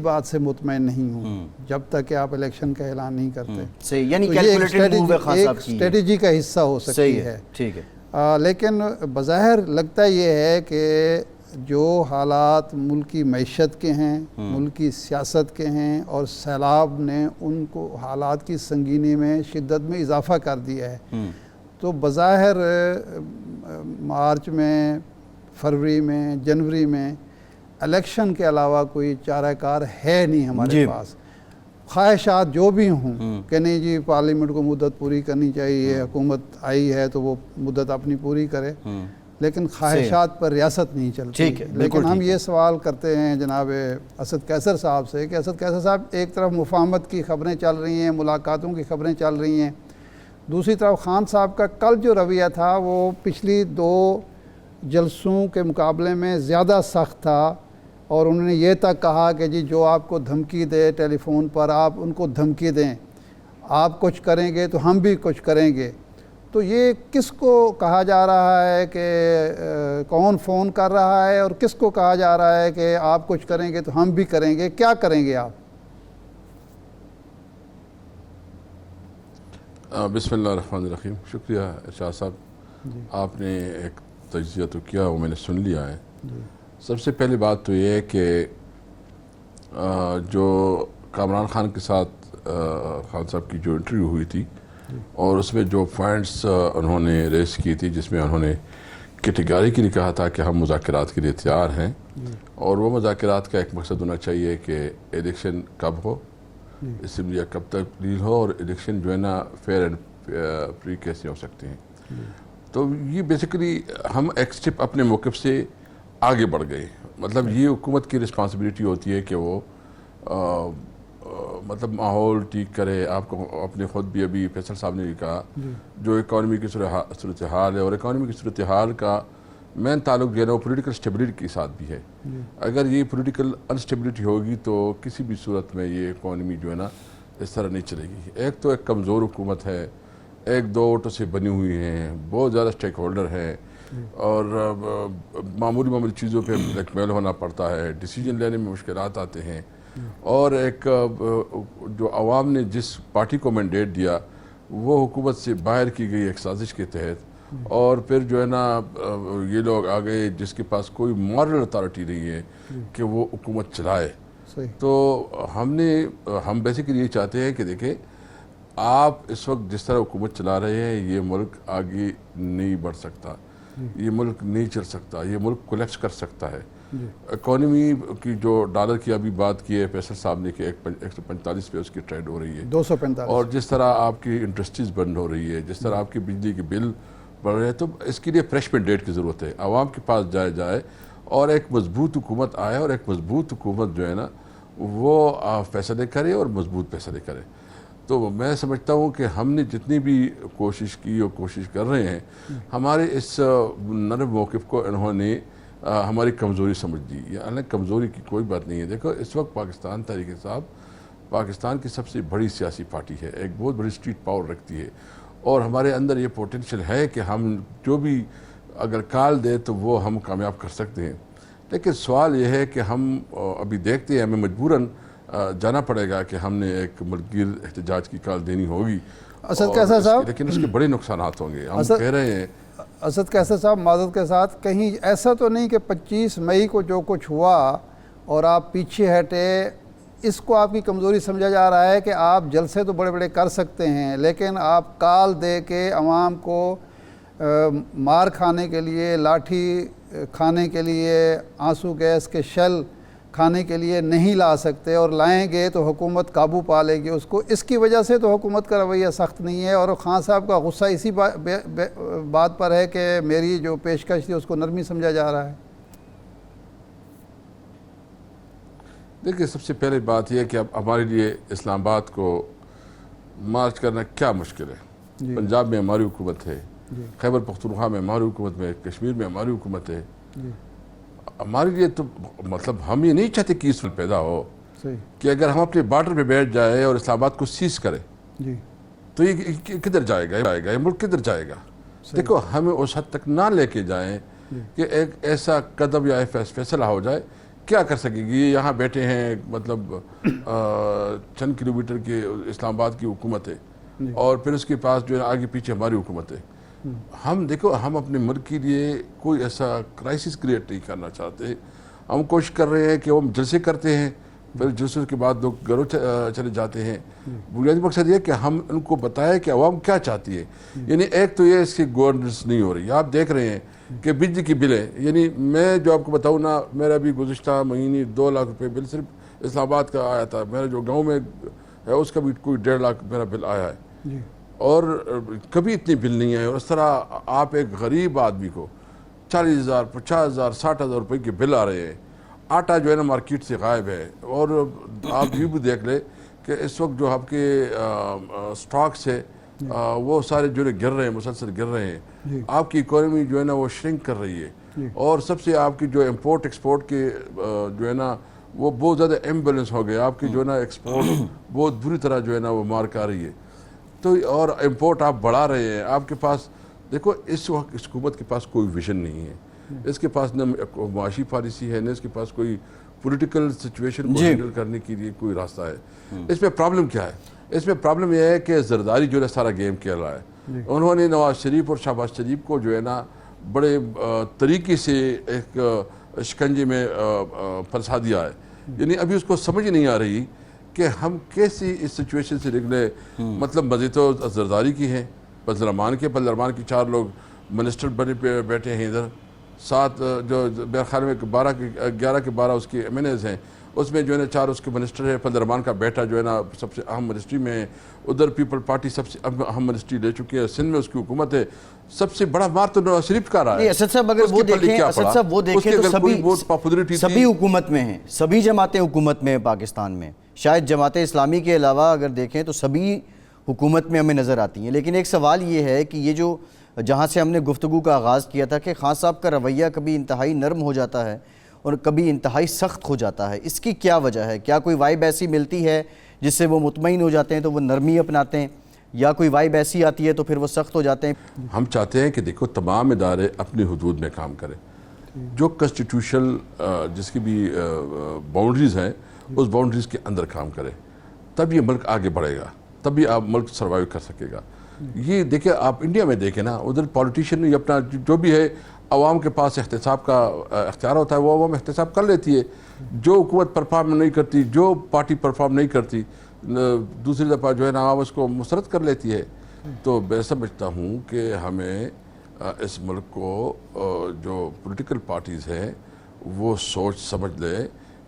بات سے مطمئن نہیں ہوں جب تک کہ آپ الیکشن کا اعلان نہیں کرتے. صحیح، یعنی کیلکولیٹڈ موو ہے خان صاحب کی، اسٹریٹجی کا حصہ ہو سکتی ہے. ٹھیک ہے. لیکن بظاہر لگتا یہ ہے کہ جو حالات ملکی معیشت کے ہیں، ملکی سیاست کے ہیں، اور سیلاب نے ان کو حالات کی سنگینی میں شدت میں اضافہ کر دیا ہے، تو بظاہر مارچ میں، فروری میں، جنوری میں الیکشن کے علاوہ کوئی چارہ کار ہے نہیں ہمارے پاس. خواہشات جو بھی ہوں کہ نہیں جی پارلیمنٹ کو مدت پوری کرنی چاہیے، حکومت آئی ہے تو وہ مدت اپنی پوری کرے، لیکن خواہشات پر ریاست نہیں چلتی. لیکن ہم یہ سوال کرتے ہیں جناب اسد قیصر صاحب سے کہ اسد قیصر صاحب، ایک طرف مفاہمت کی خبریں چل رہی ہیں، ملاقاتوں کی خبریں چل رہی ہیں، دوسری طرف خان صاحب کا کل جو رویہ تھا وہ پچھلی 2 جلسوں کے مقابلے میں زیادہ سخت تھا، اور انہوں نے یہ تک کہا کہ جی جو آپ کو دھمکی دے ٹیلی فون پر آپ ان کو دھمکی دیں، آپ کچھ کریں گے تو ہم بھی کچھ کریں گے. تو یہ کس کو کہا جا رہا ہے کہ کون فون کر رہا ہے، اور کس کو کہا جا رہا ہے کہ آپ کچھ کریں گے تو ہم بھی کریں گے؟ کیا کریں گے آپ؟ بسم اللہ الرحمن الرحیم. شکریہ ارشاد صاحب، آپ نے ایک تجزیہ تو کیا، وہ میں نے سن لیا ہے. سب سے پہلی بات تو یہ ہے کہ جو کامران خان کے ساتھ خان صاحب کی جو انٹرویو ہوئی تھی، اور اس میں جو پوائنٹس انہوں نے ریس کی تھی، جس میں انہوں نے کیٹیگری کے لیے کہا تھا کہ ہم مذاکرات کے لیے تیار ہیں، اور وہ مذاکرات کا ایک مقصد ہونا چاہیے کہ الیکشن کب ہو، اسمبلیاں کب تبدیل ہو، اور الیکشن جو ہے نا فیئر اینڈ فری کیسے ہو سکتے ہیں. تو یہ بیسیکلی ہم ایک سٹیپ اپنے موقف سے آگے بڑھ گئے. مطلب یہ حکومت کی رسپانسبلٹی ہوتی ہے کہ وہ مطلب ماحول ٹھیک کرے. آپ کو اپنے خود بھی ابھی فیصل صاحب نے بھی کہا جو اکانومی کی صورتحال ہے، اور اکانومی کی صورتحال کا مین تعلق جو ہے نا وہ پولیٹیکل اسٹیبلٹی کے ساتھ بھی ہے. اگر یہ پولیٹیکل انسٹیبلٹی ہوگی تو کسی بھی صورت میں یہ اکانومی جو ہے نا اس طرح نہیں چلے گی. ایک تو ایک کمزور حکومت ہے، 1-2 ووٹوں سے بنی ہوئی ہیں، بہت زیادہ اسٹیک ہولڈر ہیں، اور معمولی چیزوں پہ بلیک میل ہونا پڑتا ہے، ڈیسیجن لینے میں مشکلات آتے ہیں. اور ایک جو عوام نے جس پارٹی کو مینڈیٹ دیا وہ حکومت سے باہر کی گئی ایک سازش کے تحت، اور پھر جو ہے نا یہ لوگ آ گئے جس کے پاس کوئی مارل اتھارٹی نہیں ہے کہ وہ حکومت چلائے. تو ہم بیسیکلی یہ چاہتے ہیں کہ دیکھیں آپ اس وقت جس طرح حکومت چلا رہے ہیں یہ ملک آگے نہیں بڑھ سکتا، یہ ملک نہیں چل سکتا، یہ ملک کولیپس کر سکتا ہے. اکانومی کی جو ڈالر کی ابھی بات کی ہے فیصل صاحب نے کہ 145 پہ اس کی ٹریڈ ہو رہی ہے، 245، اور جس طرح آپ کی انڈسٹریز بند ہو رہی ہے، جس طرح آپ کی بجلی کے بل بڑھ رہے ہیں، تو اس کے لیے فریش مینڈیٹ کی ضرورت ہے. عوام کے پاس جائے اور ایک مضبوط حکومت آئے، اور ایک مضبوط حکومت جو ہے نا وہ فیصلے کرے اور مضبوط فیصلے کرے. تو میں سمجھتا ہوں کہ ہم نے جتنی بھی کوشش کی اور کوشش کر رہے ہیں، ہمارے اس نرم موقف کو انہوں نے ہماری کمزوری سمجھ دی. یعنی کمزوری کی کوئی بات نہیں ہے. دیکھو اس وقت پاکستان تحریک انصاف پاکستان کی سب سے بڑی سیاسی پارٹی ہے، ایک بہت بڑی اسٹریٹ پاور رکھتی ہے، اور ہمارے اندر یہ پوٹینشیل ہے کہ ہم جو بھی اگر کال دیں تو وہ ہم کامیاب کر سکتے ہیں. لیکن سوال یہ ہے کہ ہم ابھی دیکھتے ہیں، ہمیں مجبوراً جانا پڑے گا کہ ہم نے ایک ملک گیر احتجاج کی کال دینی ہوگی. اسد قیصر صاحب، لیکن اس کے بڑے نقصانات ہوں گے. ہم کہہ رہے ہیں اسد قیصر صاحب معذرت کے ساتھ، کہیں ایسا تو نہیں کہ 25 مئی کو جو کچھ ہوا اور آپ پیچھے ہٹے، اس کو آپ کی کمزوری سمجھا جا رہا ہے کہ آپ جلسے تو بڑے بڑے کر سکتے ہیں لیکن آپ کال دے کے عوام کو مار کھانے کے لیے، لاٹھی کھانے کے لیے، آنسو گیس کے شل کھانے کے لیے نہیں لا سکتے، اور لائیں گے تو حکومت قابو پا لے گی اس کو. اس کی وجہ سے تو حکومت کا رویہ سخت نہیں ہے، اور خان صاحب کا غصہ اسی بات پر ہے کہ میری جو پیشکش تھی اس کو نرمی سمجھا جا رہا ہے. دیکھیں سب سے پہلے بات یہ ہے کہ اب ہمارے لیے اسلام آباد کو مارچ کرنا کیا مشکل ہے. پنجاب میں ہماری حکومت ہے، خیبر پختونخوا میں ہماری حکومت ہے، کشمیر میں ہماری حکومت ہے. ہمارے لیے تو مطلب ہم یہ نہیں چاہتے کہ اس میں پیدا ہو کہ اگر ہم اپنے بارڈر پہ بیٹھ جائے اور اسلام آباد کو سیز کرے تو یہ کدھر جائے گا، یہ ملک کدھر جائے گا. دیکھو ہمیں اس حد تک نہ لے کے جائیں کہ ایک ایسا قدم یا فیصلہ ہو جائے کیا کر سکے گی؟ یہ یہاں بیٹھے ہیں، مطلب چند کلومیٹر کے اسلام آباد کی حکومت ہے، اور پھر اس کے پاس جو ہے آگے پیچھے ہماری حکومت ہے. ہم دیکھو، ہم اپنے ملک کے لیے کوئی ایسا کرائسس کریٹ نہیں کرنا چاہتے. ہم کوشش کر رہے ہیں کہ ہم جلسے کرتے ہیں، پھر جلسے کے بعد لوگ گھروں چلے جاتے ہیں. بنیادی مقصد یہ کہ ہم ان کو بتائیں کہ عوام کیا چاہتی ہے. یعنی ایک تو یہ اس کی گورننس نہیں ہو رہی. آپ دیکھ رہے ہیں کہ بجلی کی بلیں، یعنی میں جو آپ کو بتاؤں نا، میرا بھی گزشتہ مہینے 2 لاکھ روپے بل صرف اسلام آباد کا آیا تھا. میرا جو گاؤں میں ہے اس کا بھی کوئی 1.5 لاکھ میرا بل آیا ہے. اور کبھی اتنی بل نہیں آئے. اور اس طرح آپ ایک غریب آدمی کو 40,000 50,000 60,000 روپے کے بل آ رہے ہیں. آٹا جو ہے نا مارکیٹ سے غائب ہے. اور آپ یہ بھی دیکھ لیں کہ اس وقت جو آپ کے سٹاکس ہے وہ سارے جو ہے گر رہے ہیں، مسلسل گر رہے ہیں. آپ کی اکانومی جو ہے نا وہ شرنک کر رہی ہے. اور سب سے آپ کی جو امپورٹ ایکسپورٹ کے جو ہے نا وہ بہت زیادہ امبیلنس ہو گئے. آپ کی جو ہے نا ایکسپورٹ بہت بری طرح جو ہے نا وہ مار کر رہی ہے. تو اور امپورٹ آپ بڑھا رہے ہیں. آپ کے پاس دیکھو اس وقت اس حکومت کے پاس کوئی ویژن نہیں ہے. اس کے پاس نہ معاشی پالیسی ہے، نہ اس کے پاس کوئی پولیٹیکل سچویشن کو ہینڈل کرنے کے لیے کوئی راستہ ہے. اس میں پرابلم کیا ہے؟ اس میں پرابلم یہ ہے کہ زرداری جو ہے سارا گیم کھیل رہا ہے. انہوں نے نواز شریف اور شہباز شریف کو جو ہے نا بڑے طریقے سے ایک شکنجے میں پھنسا دیا ہے. یعنی ابھی اس کو سمجھ نہیں آ رہی کہ ہم کیسی اس سچویشن سے نکلے. مطلب مزید تو زرداری کی ہیں، بدرمان کے 4 لوگ منسٹر بنے پہ بیٹھے ہیں. ادھر 7 جو میرے خیال میں 11 کے 12 اس کے ایم این ایز ہیں. اس میں جو ہے نا 4 اس کے منسٹر ہیں. فضل کا بیٹا جو ہے نا سب سے اہم منسٹری میں ہے. ادھر پیپل پارٹی سب سے اہم منسٹری لے چکی ہے. سندھ میں اس کی حکومت ہے. سب سے بڑا مار تو نواز شریف کا رہا ہے. اسد صاحب اگر وہ دیکھیں تو سبھی حکومت میں ہیں، سبھی جماعتیں حکومت میں ہیں پاکستان میں. شاید جماعت اسلامی کے علاوہ اگر دیکھیں تو سبھی حکومت میں ہمیں نظر آتی ہیں. لیکن ایک سوال یہ ہے کہ یہ جو جہاں سے ہم نے گفتگو کا آغاز کیا تھا کہ خان صاحب کا رویہ کبھی انتہائی نرم ہو جاتا ہے اور کبھی انتہائی سخت ہو جاتا ہے، اس کی کیا وجہ ہے؟ کیا کوئی وائب ایسی ملتی ہے جس سے وہ مطمئن ہو جاتے ہیں تو وہ نرمی اپناتے ہیں، یا کوئی وائب ایسی آتی ہے تو پھر وہ سخت ہو جاتے ہیں؟ ہم چاہتے ہیں کہ دیکھو تمام ادارے اپنی حدود میں کام کریں. جو کنسٹیٹیوشنل جس کی بھی باؤنڈریز ہیں اس باؤنڈریز کے اندر کام کرے. تب یہ ملک آگے بڑھے گا، تب یہ ملک سروائیو کر سکے گا. یہ دیکھیں آپ انڈیا میں دیکھیں نا، ادھر پولیٹیشین یہ اپنا جو بھی ہے عوام کے پاس احتساب کا اختیار ہوتا ہے، وہ عوام احتساب کر لیتی ہے. جو حکومت پرفارم نہیں کرتی، جو پارٹی پرفارم نہیں کرتی، دوسری دفعہ جو ہے نا عوام اس کو مسرت کر لیتی ہے. تو میں سمجھتا ہوں کہ ہمیں اس ملک کو جو پولیٹیکل پارٹیز ہیں وہ سوچ سمجھ لے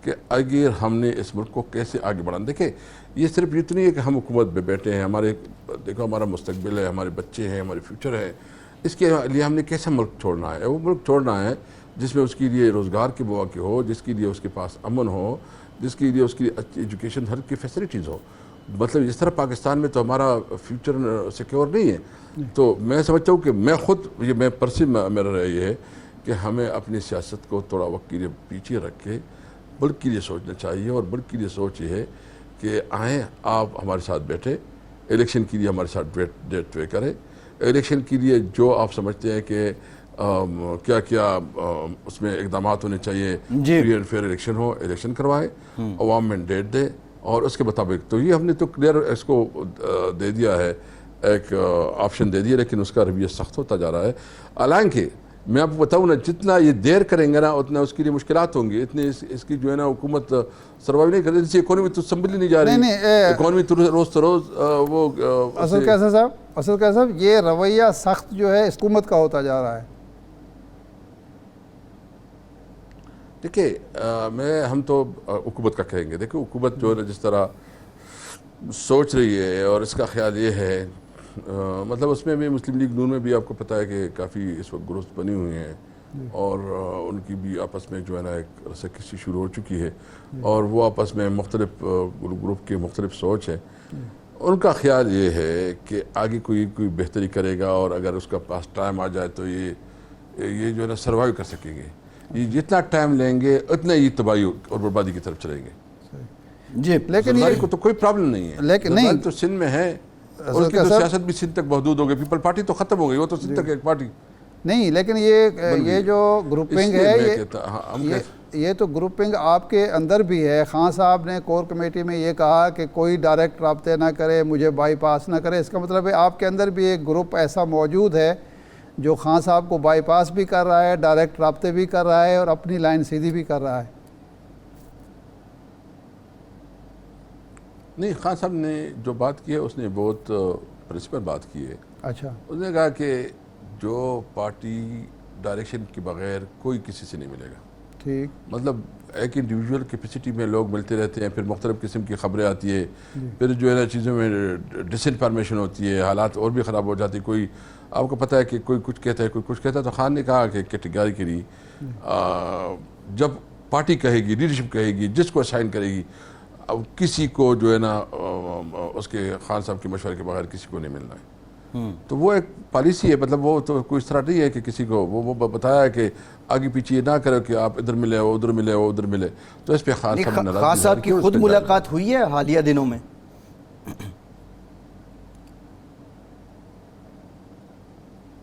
کہ اگر ہم نے اس ملک کو کیسے آگے بڑھانا. دیکھیں یہ صرف اتنی ہے کہ ہم حکومت میں بیٹھے ہیں، ہمارے دیکھو ہمارا مستقبل ہے، ہمارے بچے ہیں، ہمارے فیوچر ہے. اس کے لیے ہم نے کیسا ملک چھوڑنا ہے؟ وہ ملک چھوڑنا ہے جس میں اس کے لیے روزگار کے مواقع ہو، جس کے لیے اس کے پاس امن ہو، جس کے لیے اس کی اچھی ایجوکیشن، ہر کی فیسلٹیز ہو. مطلب اس طرح پاکستان میں تو ہمارا فیوچر سیکیور نہیں ہے. تو میں سمجھتا ہوں کہ میں میرا رائے یہ ہے کہ ہمیں اپنی سیاست کو تھوڑا وقت کے لیے پیچھے رکھ کے ملک کے لیے سوچنا چاہیے. اور ملک کے لیے سوچ یہ ہے کہ آئیں آپ ہمارے ساتھ بیٹھے، الیکشن کے لیے ہمارے ساتھ ڈیٹ طے کریں. الیکشن کے لیے جو آپ سمجھتے ہیں کہ کیا کیا اس میں اقدامات ہونے چاہیے، فری اینڈ فیئر الیکشن ہو، الیکشن کروائے، عوام میں ڈیٹ دے اور اس کے مطابق. تو یہ ہم نے تو کلیئر اس کو دے دیا ہے، ایک آپشن دے دیا، لیکن اس کا رویہ سخت ہوتا جا رہا ہے. حالانکہ میں آپ کو بتاؤں نا، جتنا یہ دیر کریں گے نا اتنا اس کے لیے مشکلات ہوں گی. اتنے اس کی جو ہے نا حکومت سروائیو نہیں کرتی. اس سے اکانومی تو سنبھلی نہیں جا رہی. اکانومی روز وہ اصل کیسا صاحب یہ رویہ سخت جو ہے اس حکومت کا ہوتا جا رہا ہے. دیکھیں ہم تو حکومت کا کہیں گے. دیکھیں حکومت جو ہے جس طرح سوچ رہی ہے اور اس کا خیال یہ ہے، مطلب اس میں بھی مسلم لیگ نون میں بھی آپ کو پتہ ہے کہ کافی اس وقت گروپس بنی ہوئی ہیں اور ان کی بھی آپس میں جو ہے نا ایک رساکسی شروع ہو چکی ہے اور وہ آپس میں مختلف گروپ کے مختلف سوچ ہیں. ان کا خیال یہ ہے کہ آگے کوئی بہتری کرے گا اور اگر اس کا پاس ٹائم آ جائے تو یہ جو ہے نا سروائیو کر سکیں گے. یہ جتنا ٹائم لیں گے اتنا ہی تباہی اور بربادی کی طرف چلیں گے. جی لیکن یہ کو تو کوئی پرابلم نہیں ہے، لیکن نہیں تو سندھ میں ہے اور اس کی تو سیاست بھی سندھ تک محدود ہو گئی. پیپل پارٹی تو ختم ہو گئی، وہ تو سندھ تک ایک پارٹی نہیں. لیکن یہ جو گروپنگ ہے یہ تو گروپنگ آپ کے اندر بھی ہے. خان صاحب نے کور کمیٹی میں یہ کہا کہ کوئی ڈائریکٹ رابطے نہ کرے, مجھے بائی پاس نہ کرے. اس کا مطلب ہے آپ کے اندر بھی ایک گروپ ایسا موجود ہے جو خان صاحب کو بائی پاس بھی کر رہا ہے, ڈائریکٹ رابطے بھی کر رہا ہے اور اپنی لائن سیدھی بھی کر رہا ہے. نہیں, خان صاحب نے جو بات کی ہے اس نے بہت پرنسپل بات کی ہے. اچھا, اس نے کہا کہ جو پارٹی ڈائریکشن کے بغیر کوئی کسی سے نہیں ملے گا. ٹھیک, مطلب ایک انڈیویجول کیپیسٹی میں لوگ ملتے رہتے ہیں, پھر مختلف قسم کی خبریں آتی ہے, پھر جو ہے نا چیزوں میں ڈس انفارمیشن ہوتی ہے, حالات اور بھی خراب ہو جاتی ہے. کوئی آپ کو پتہ ہے کہ کوئی کچھ کہتا ہے, کوئی کچھ کہتا ہے. تو خان نے کہا کہ کیٹیگریکلی جب پارٹی کہے گی, لیڈرشپ کہے گی, جس کو اسائن کرے گی, اب کسی کو جو ہے نا اس کے خان صاحب کے مشورے کے بغیر کسی کو نہیں ملنا ہے. تو وہ ایک پالیسی ہے. مطلب وہ تو کوئی اس طرح نہیں ہے کہ کسی کو وہ بتایا ہے کہ آگے پیچھے یہ نہ کرو کہ آپ ادھر ملے ہو, ادھر ملے ہو, ادھر ملے. تو اس پہ خان صاحب کی خود ملاقات ہوئی ہے حالیہ دنوں میں؟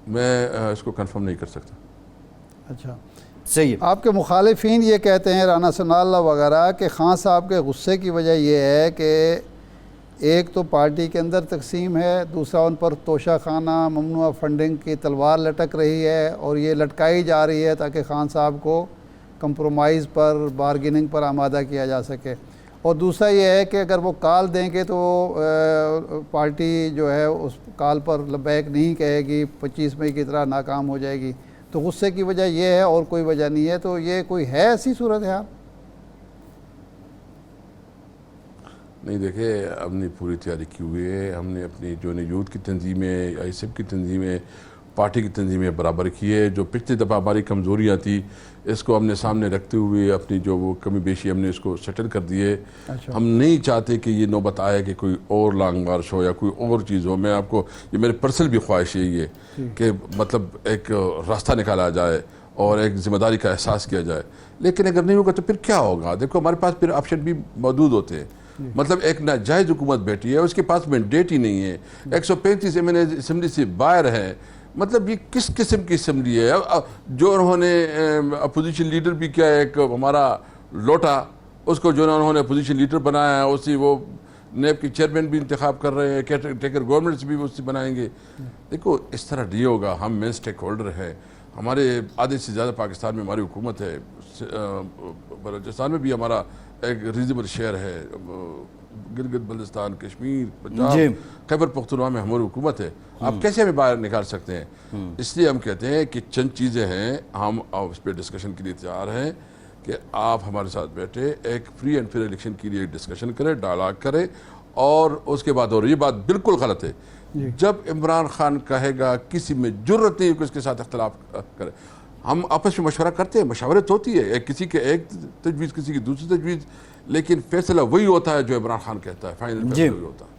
میں اس کو کنفرم نہیں کر سکتا. اچھا, صحیح. آپ کے مخالفین یہ کہتے ہیں, رانا ثناء اللہ وغیرہ, کہ خان صاحب کے غصے کی وجہ یہ ہے کہ ایک تو پارٹی کے اندر تقسیم ہے, دوسرا ان پر توشہ خانہ ممنوعہ فنڈنگ کی تلوار لٹک رہی ہے اور یہ لٹکائی جا رہی ہے تاکہ خان صاحب کو کمپرومائز پر, بارگیننگ پر آمادہ کیا جا سکے. اور دوسرا یہ ہے کہ اگر وہ کال دیں گے تو پارٹی جو ہے اس کال پر لبیک نہیں کہے گی, 25 مئی کی طرح ناکام ہو جائے گی. تو غصے کی وجہ یہ ہے اور کوئی وجہ نہیں ہے. تو یہ کوئی ہے ایسی صورتحال؟ نہیں, دیکھیں, ہم نے پوری تیاری کی ہوئی ہے. ہم نے اپنی جو یوتھ کی تنظیمیں, آئی ایس ایف کی تنظیمیں, پارٹی کی تنظیمیں برابر کی ہے. جو پچھلی دفعہ ہماری کمزوریاں تھیں اس کو ہم نے سامنے رکھتے ہوئے اپنی جو وہ کمی بیشی ہم نے اس کو سیٹل کر دیے. ہم نہیں چاہتے کہ یہ نوبت آئے کہ کوئی اور لانگ مارچ ہو یا کوئی اور چیز ہو. میں آپ کو, یہ میرے پرسنل بھی خواہش یہی ہے کہ مطلب ایک راستہ نکالا جائے اور ایک ذمہ داری کا احساس کیا جائے. لیکن اگر نہیں ہوگا تو پھر کیا ہوگا؟ دیکھو, ہمارے پاس پھر آپشن بھی موجود ہوتے ہیں. مطلب ایک ناجائز حکومت بیٹھی ہے, اس کے پاس مینڈیٹ ہی نہیں ہے, 135 ایم این اے اسمبلی سے باہر ہے. مطلب یہ کس قسم کی اسمبلی ہے؟ جو انہوں نے اپوزیشن لیڈر بھی کیا, ایک ہمارا لوٹا, اس کو جو انہوں نے اپوزیشن لیڈر بنایا ہے, اسی وہ نیب کے چیئرمین بھی انتخاب کر رہے ہیں, ٹیکر گورنمنٹس بھی اسی بنائیں گے. دیکھو, اس طرح نہیں ہوگا. ہم مین سٹیک ہولڈر ہیں, ہمارے آدھے سے زیادہ پاکستان میں ہماری حکومت ہے, بلوچستان میں بھی ہمارا ایک ریزنیبل شیئر ہے, گلگت بلتستان, کشمیر, پنجاب, خیبر پختونخوا میں ہماری حکومت ہے. آپ کیسے ہمیں باہر نکال سکتے ہیں؟ اس لیے ہم کہتے ہیں کہ چند چیزیں ہیں, ہم اس پہ ڈسکشن کے لیے تیار ہیں کہ آپ ہمارے ساتھ بیٹھے, ایک فری اینڈ فیئر الیکشن کے لیے ڈسکشن کریں, ڈائلاگ کریں. اور اس کے بعد, اور یہ بات بالکل غلط ہے, جب عمران خان کہے گا کسی میں جرت نہیں کہ اس کے ساتھ اختلاف کرے. ہم آپس میں مشورہ کرتے ہیں, مشاورت ہوتی ہے, کسی کے ایک تجویز, کسی کی دوسری تجویز, لیکن فیصلہ وہی ہوتا ہے جو عمران خان کہتا ہے, فائنل فیصلہ وہی ہوتا ہے.